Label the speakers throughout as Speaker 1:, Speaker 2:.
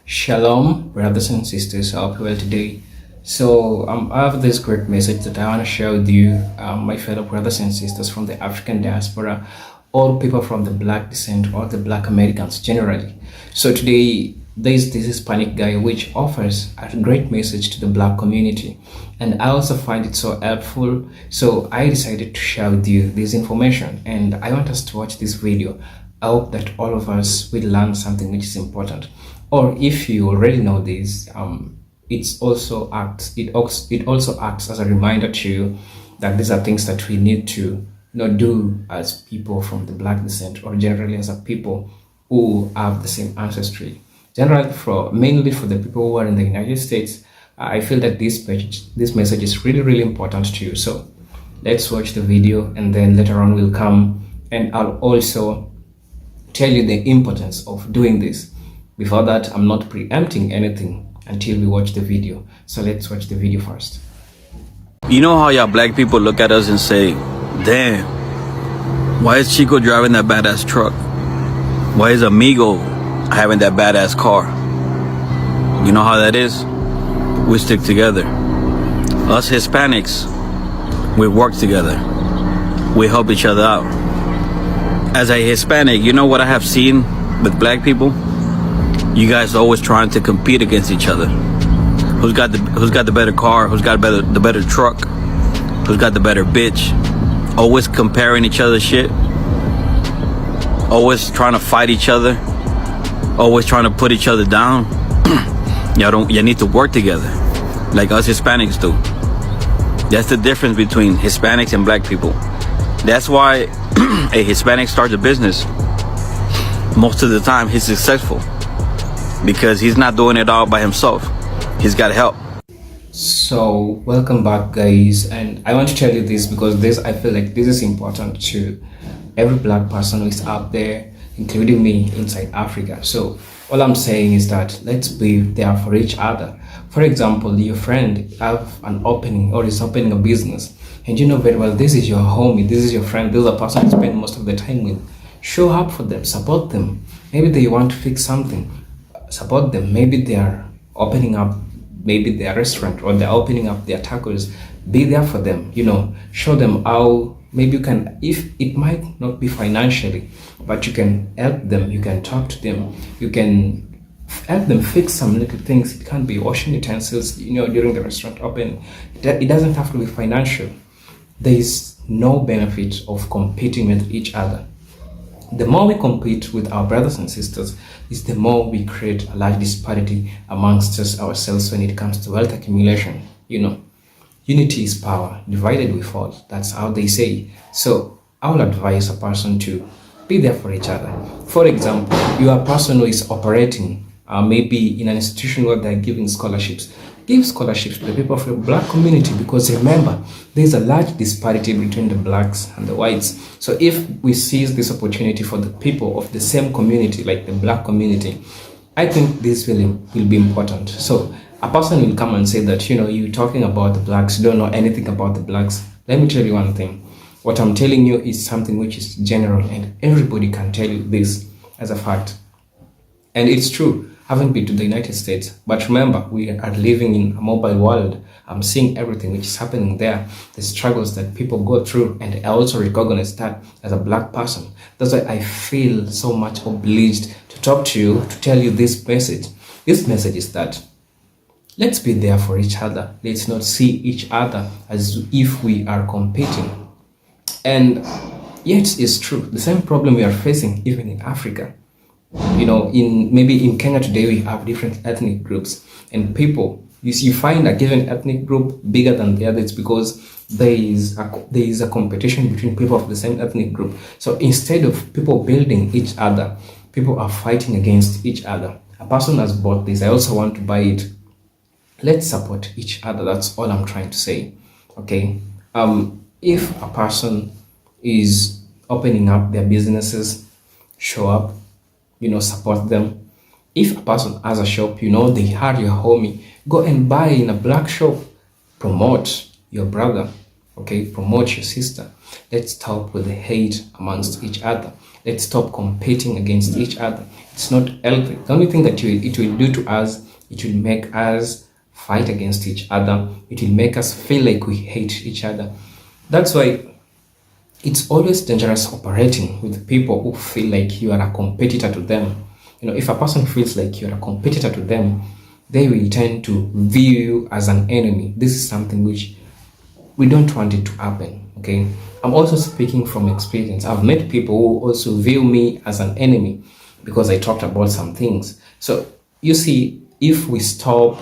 Speaker 1: Shalom, brothers and sisters. I hope you're well today. I have this great message that I want to share with you, my fellow brothers and sisters from the African diaspora, all people from the Black descent, or the Black Americans generally. So today, there's this Hispanic guy which offers a great message to the Black community, and I also find it so helpful. So I decided to share with you this information, and I want us to watch this video. I hope that all of us will learn something which is important. Or if you already know this, it also acts as a reminder to you that these are things that we need to do as people from the Black descent, or generally as a people who have the same ancestry. Generally, mainly for the people who are in the United States, I feel that this message is really important to you. So let's watch the video, and then later on we'll come and I'll also tell you the importance of doing this. Before that, I'm not preempting anything until we watch the video. So let's watch the video first.
Speaker 2: You know how y'all black people look at us and say, damn, why is Chico driving that badass truck? Why is Amigo having that badass car? You know how that is? We stick together. Us Hispanics, we work together. We help each other out. As a Hispanic, you know what I have seen with black people? You guys are always trying to compete against each other. Who's got the better car? Who's got the better truck? Who's got the better bitch? Always comparing each other's shit. Always trying to fight each other. Always trying to put each other down. Y'all need to work together, like us Hispanics do. That's the difference between Hispanics and black people. That's why a Hispanic starts a business. Most of the time, he's successful, because he's not doing it all by himself. He's got help.
Speaker 1: So welcome back, guys, and I want to tell you this because I feel like this is important to every Black person who is out there, including me inside Africa. So all I'm saying is that let's be there for each other. For example, your friend have an opening or is opening a business, and you know very well this is your homie, this is your friend, this is a person you spend most of the time with. Show up for them, support them. Maybe they want to fix something, support them. Maybe they are opening up maybe their restaurant, or they're opening up their tacos. Be there for them, show them how maybe you can, if it might not be financially, but you can help them, you can talk to them, you can help them fix some little things. It can't be washing utensils, during the restaurant open. It doesn't have to be financial. There is no benefit of competing with each other. The more we compete with our brothers and sisters, is the more we create a large disparity amongst ourselves when it comes to wealth accumulation. Unity is power, divided we fall. That's how they say. So I will advise a person to be there for each other. For example, you are a person who is operating maybe in an institution where they're giving scholarships. Give scholarships to the people of the Black community, because remember, there's a large disparity between the Blacks and the whites. So if we seize this opportunity for the people of the same community, like the Black community, I think this will be important. So a person will come and say that, you're talking about the Blacks, you don't know anything about the Blacks. Let me tell you one thing. What I'm telling you is something which is general, and everybody can tell you this as a fact. And it's true. I haven't been to the United States, but remember, we are living in a mobile world. I'm seeing everything which is happening there, the struggles that people go through, and I also recognize that as a Black person. That's why I feel so much obliged to talk to you, to tell you this message. This message is that let's be there for each other. Let's not see each other as if we are competing. And yet it's true, the same problem we are facing even in Africa. In Kenya today, we have different ethnic groups, and people, you find a given ethnic group bigger than the others because there is a competition between people of the same ethnic group. So instead of people building each other, people are fighting against each other. A person has bought this, I also want to buy it. Let's support each other. That's all I'm trying to say. Okay. If a person is opening up their businesses, show up, support them. If a person has a shop, they are your homie, go and buy in a Black shop. Promote your brother. Okay, promote your sister. Let's stop with the hate amongst each other. Let's stop competing against each other. It's not healthy. The only thing that it will do to us, it will make us fight against each other. It will make us feel like we hate each other. That's why it's always dangerous operating with people who feel like you are a competitor to them. If a person feels like you're a competitor to them, they will tend to view you as an enemy. This is something which we don't want it to happen. Okay, I'm also speaking from experience. I've met people who also view me as an enemy because I talked about some things. So you see, if we stop,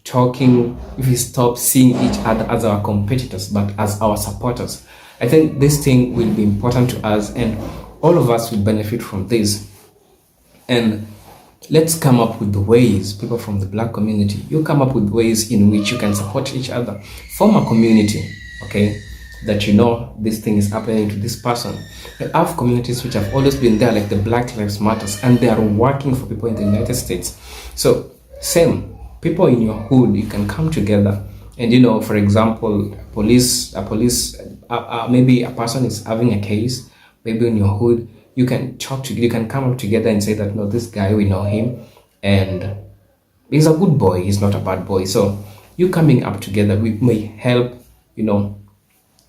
Speaker 1: talking, if we stop seeing each other as our competitors but as our supporters, I think this thing will be important to us, and all of us will benefit from this. And let's come up with the ways, people from the Black community, you come up with ways in which you can support each other. Form a community, okay, that this thing is happening to this person. We have communities which have always been there, like the Black Lives Matters, and they are working for people in the United States. So same, people in your hood, you can come together and, for example, maybe a person is having a case, maybe in your hood, you can you can come up together and say that, no, this guy, we know him and he's a good boy, he's not a bad boy. So you coming up together, we may help,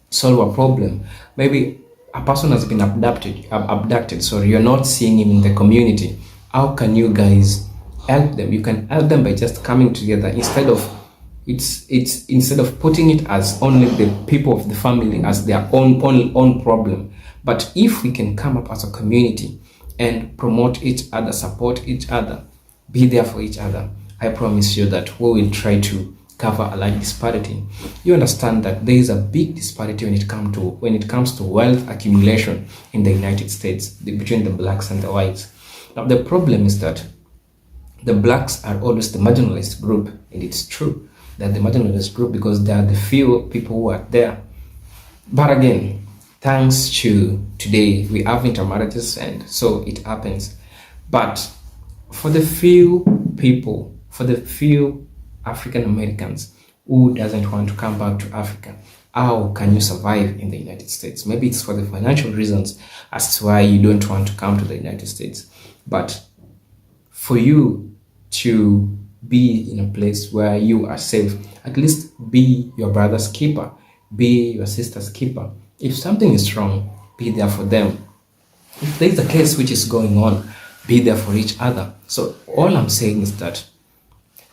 Speaker 1: solve a problem. Maybe a person has been abducted, so you're not seeing him in the community. How can you guys help them? You can help them by just coming together instead of putting it as only the people of the family as their own problem. But if we can come up as a community and promote each other, support each other, be there for each other, I promise you that we will try to cover a large disparity. You understand that there is a big disparity when it comes to wealth accumulation in the United States between the blacks and the whites. Now the problem is that the blacks are always the marginalized group, and it's true that the marginalized group because they are the few people who are there. But again, thanks to today, we have intermarriages, and so it happens. But for the few people, for the few African Americans who doesn't want to come back to Africa, how can you survive in the United States? Maybe it's for the financial reasons as to why you don't want to come to the United States. But for you to be in a place where you are safe, at least be your brother's keeper, be your sister's keeper. If something is wrong, be there for them. If there is a case which is going on, be there for each other. So all I'm saying is that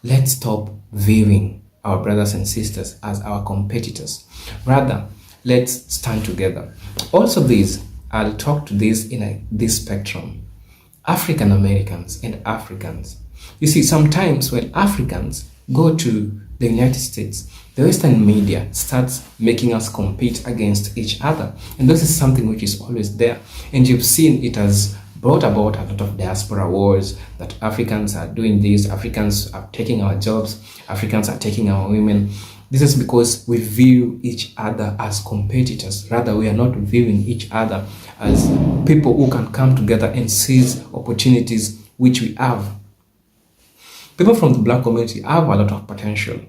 Speaker 1: let's stop viewing our brothers and sisters as our competitors. Rather, let's stand together. Also I'll talk to this in this spectrum. African Americans and Africans. You see, sometimes when Africans go to the United States, the Western media starts making us compete against each other. And this is something which is always there. And you've seen it has brought about a lot of diaspora wars, that Africans are doing this, Africans are taking our jobs, Africans are taking our women. This is because we view each other as competitors. Rather, we are not viewing each other as people who can come together and seize opportunities which we have. People from the Black community have a lot of potential,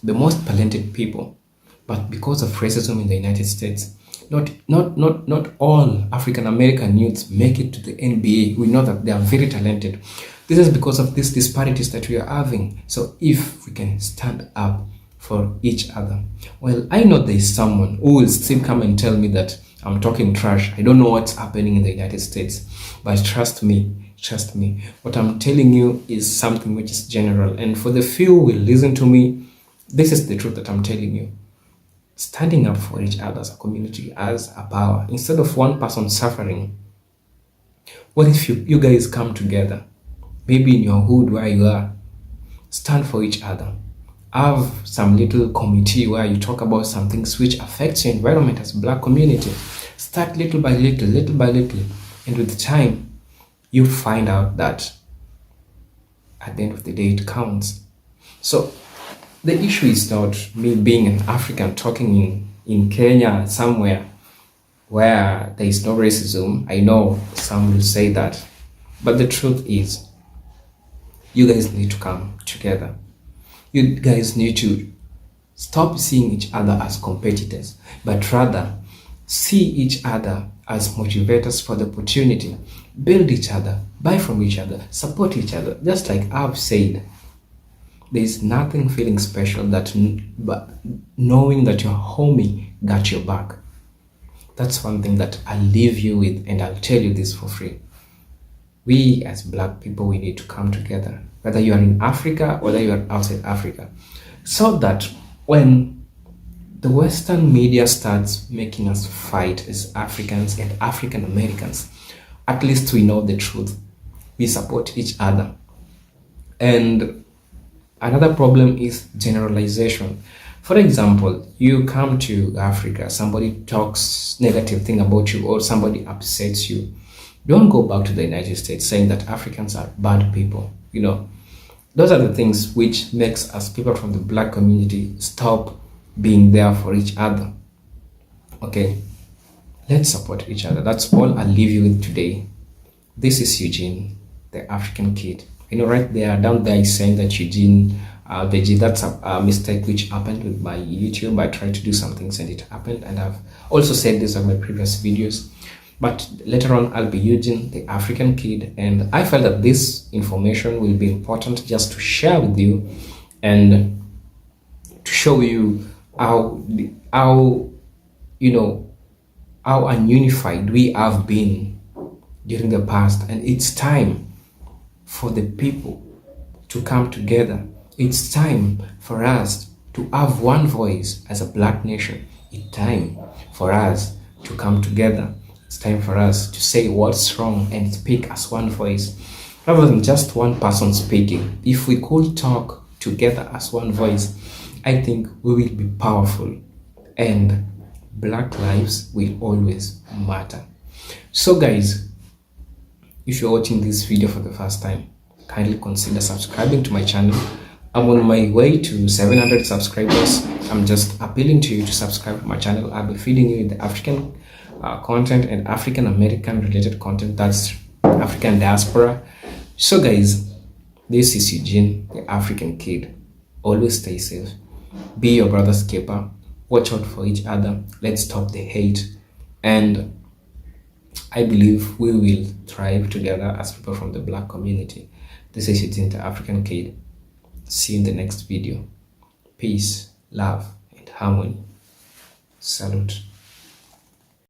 Speaker 1: the most talented people, but because of racism in the United States, not all African American youths make it to the NBA. We know that they are very talented. This is because of these disparities that we are having. So if we can stand up for each other, well, I know there is someone who will still come and tell me that I'm talking trash. I don't know what's happening in the United States, but trust me, what I'm telling you is something which is general. And for the few who will listen to me, this is the truth that I'm telling you. Standing up for each other as a community, as a power, instead of one person suffering. What if you guys come together, maybe in your hood where you are, stand for each other. Have some little committee where you talk about some things which affects your environment as a Black community. Start little by little, and with time, you find out that at the end of the day, it counts. So the issue is not me being an African talking in Kenya somewhere where there is no racism. I know some will say that, but the truth is, you guys need to come together. You guys need to Stop seeing each other as competitors, but rather see each other as motivators for the opportunity. Build each other, buy from each other, support each other. Just like I've said, there's nothing feeling special but knowing that your homie got your back. That's one thing that I'll leave you with, and I'll tell you this for free. We as Black people, we need to come together, whether you are in Africa or whether you are outside Africa, so that when the Western media starts making us fight as Africans and African Americans, at least we know the truth. We support each other. And another problem is generalization. For example, you come to Africa, somebody talks negative thing about you or somebody upsets you. Don't go back to the United States saying that Africans are bad people. Those are the things which makes us people from the Black community stop being there for each other. Okay, let's support each other. That's all I'll leave you with today. This is Eugene, the African kid. Right there, down there is saying that Eugene, that's a mistake which happened with my YouTube. I tried to do some things and it happened, and I've also said this on my previous videos. But later on, I'll be Eugene, the African kid, and I felt that this information will be important just to share with you and to show you how ununified we have been during the past, and it's time for the people to come together. It's time for us to have one voice as a Black nation. It's time for us to come together. It's time for us to say what's wrong and speak as one voice, rather than just one person speaking. If we could talk together as one voice, I think we will be powerful, and Black lives will always matter. So guys, if you're watching this video for the first time, kindly consider subscribing to my channel. I'm on my way to 700 subscribers. I'm just appealing to you to subscribe to my channel. I'll be feeding you the African content and African American related content, that's African diaspora. So guys, this is Eugene, the African kid. Always stay safe, be your brother's keeper, watch out for each other, let's stop the hate, and I believe we will thrive together as people from the Black community. This is Eugene, the African kid. See you in the next video. Peace, love, and harmony. Salute.